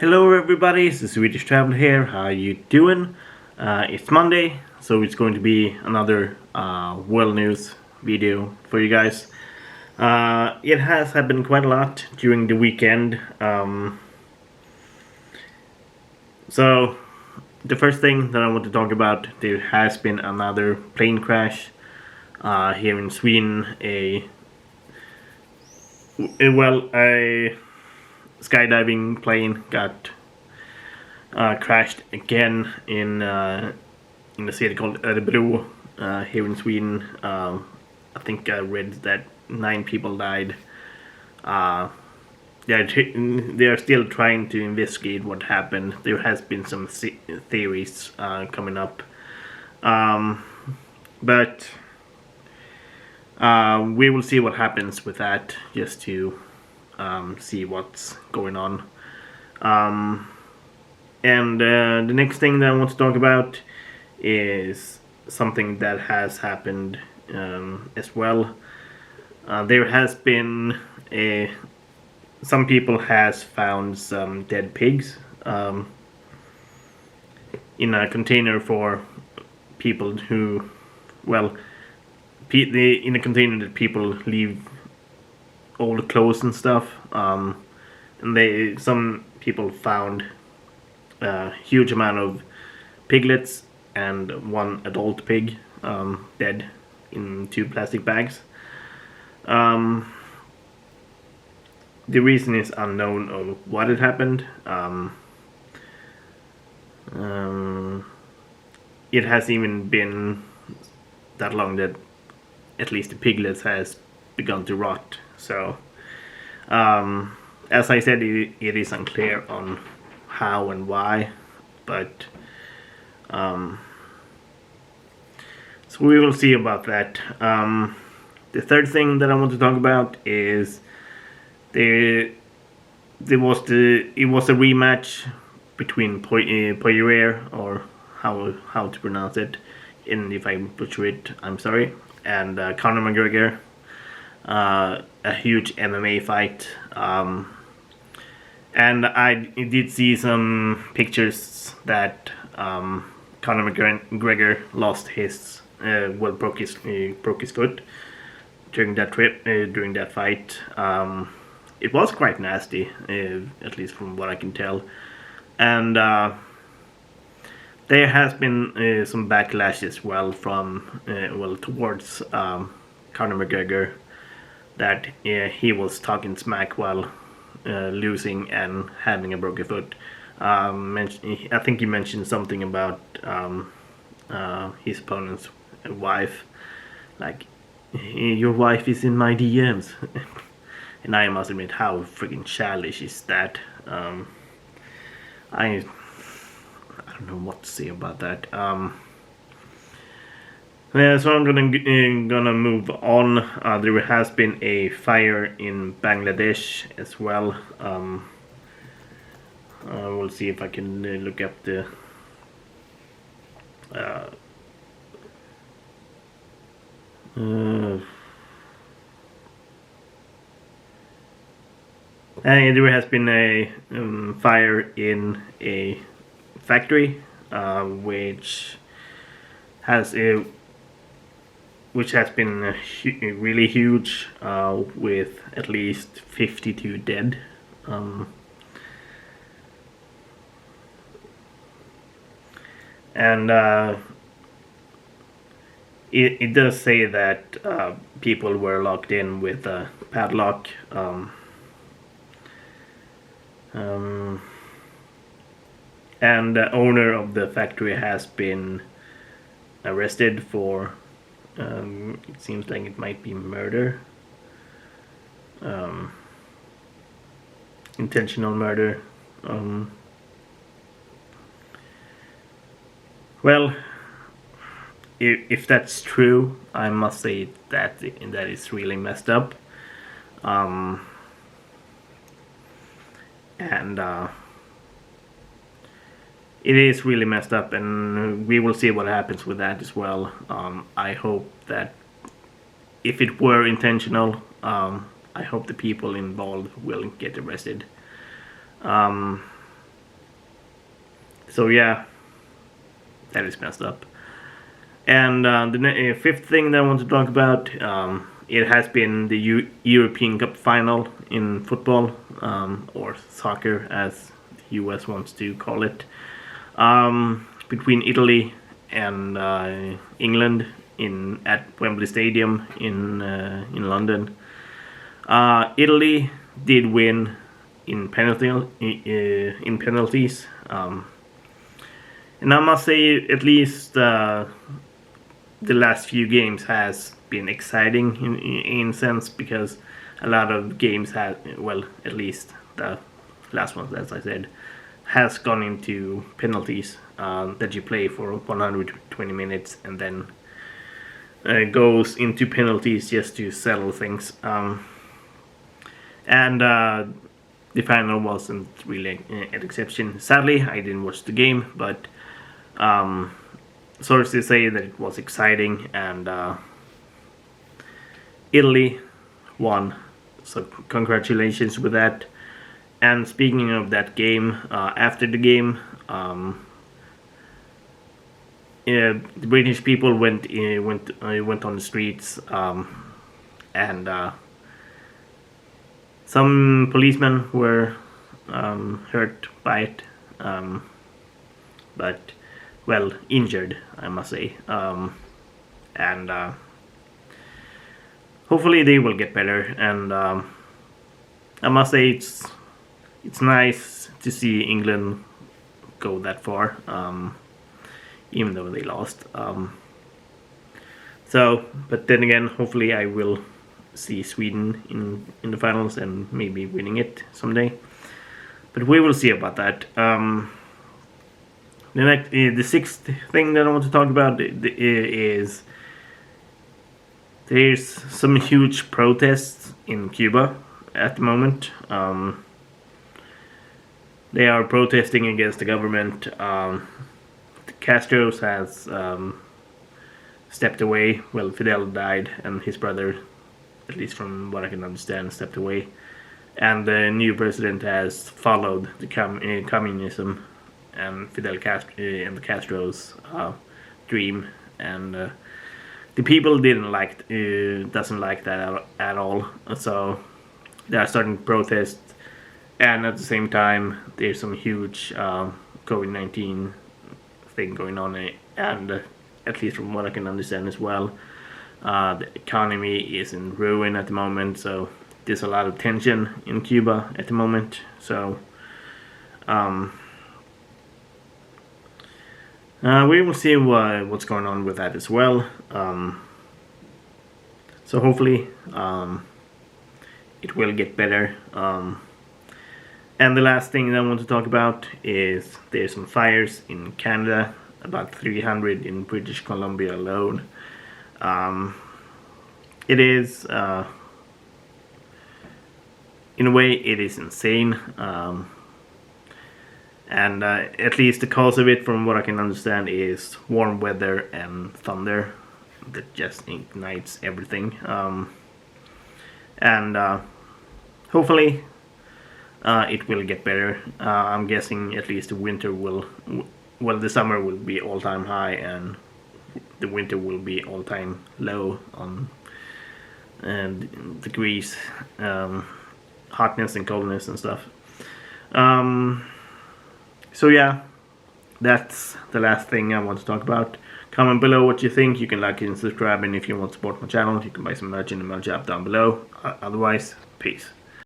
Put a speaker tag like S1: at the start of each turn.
S1: Hello everybody, it's the Swedish Traveler here. How you doing? It's Monday, so it's going to be another world news video for you guys. It has happened quite a lot during the weekend. So the first thing that I want to talk about, there has been another plane crash here in Sweden. A skydiving plane got crashed again in a city called Örebro here in Sweden. I think I read that 9 people died. They are still trying to investigate what happened. There has been some theories coming up, but we will see what happens with that, just to see what's going on. And the next thing that I want to talk about is something that has happened as well. There has been some people has found some dead pigs in a container for people who, in a container that people leave old clothes and stuff, and some people found a huge amount of piglets and one adult pig dead in 2 plastic bags. The reason is unknown of what had happened. It has even been that long that at least the piglets has begun to rot. So, as I said, it is unclear on how and why, but so we will see about that. The third thing that I want to talk about is it was a rematch between Poirier, or how to pronounce it, and if I butcher it, I'm sorry, and Conor McGregor. A huge MMA fight, and I did see some pictures that Conor McGregor lost his broke his foot during that during that fight. It was quite nasty, at least from what I can tell, and there has been some backlash as well from towards Conor McGregor, that he was talking smack while losing and having a broken foot. I think he mentioned something about his opponent's wife, like, your wife is in my DMs. And I must admit, how freaking childish is that? I don't know what to say about that. Yeah, so I'm gonna move on. There has been a fire in Bangladesh as well. We'll see if I can look up the there has been a fire in a factory, which has been really huge, with at least 52 dead. And it does say that people were locked in with a padlock. And the owner of the factory has been arrested for, it seems like it might be murder, intentional murder. Well, if that's true, I must say that is really messed up. And it is really messed up, and we will see what happens with that as well. I hope that if it were intentional, I hope the people involved will get arrested. So yeah, that is messed up. And the fifth thing that I want to talk about, it has been the European Cup final in football, or soccer as the US wants to call it, between Italy and England at Wembley Stadium in London. Italy did win in penalties, and I must say, at least the last few games has been exciting in sense, because a lot of games have, well, at least the last one, as I said, has gone into penalties, that you play for 120 minutes and then goes into penalties just to settle things. And the final wasn't really an exception. Sadly, I didn't watch the game, but sources say that it was exciting, and Italy won. So congratulations with that. And speaking of that game, after the game, the British people went on the streets, and some policemen were hurt by it, but, well, injured, I must say, and hopefully they will get better. And I must say, it's nice to see England go that far, even though they lost. But then again, hopefully I will see Sweden in the finals and maybe winning it someday. But we will see about that. The sixth thing that I want to talk about is there's some huge protests in Cuba at the moment. They are protesting against the government. Castro has stepped away. Well, Fidel died, and his brother, at least from what I can understand, stepped away. And the new president has followed the communism and Fidel Castro and the Castro's dream, and the people doesn't like that at all. So they are starting to protest, and at the same time, there's some huge COVID-19 thing going on, and at least from what I can understand as well, the economy is in ruin at the moment. So there's a lot of tension in Cuba at the moment. So we will see what's going on with that as well. So hopefully it will get better. And the last thing that I want to talk about is there's some fires in Canada, about 300 in British Columbia alone. It is, in a way, it is insane. And at least the cause of it, from what I can understand, is warm weather and thunder that just ignites everything. And hopefully it will get better. I'm guessing at least the winter the summer will be all-time high, and the winter will be all-time low on degrees, hotness and coldness and stuff. So yeah, that's the last thing I want to talk about. Comment below what you think. You can like and subscribe, and if you want to support my channel, you can buy some merch in the merch app down below. Otherwise, peace.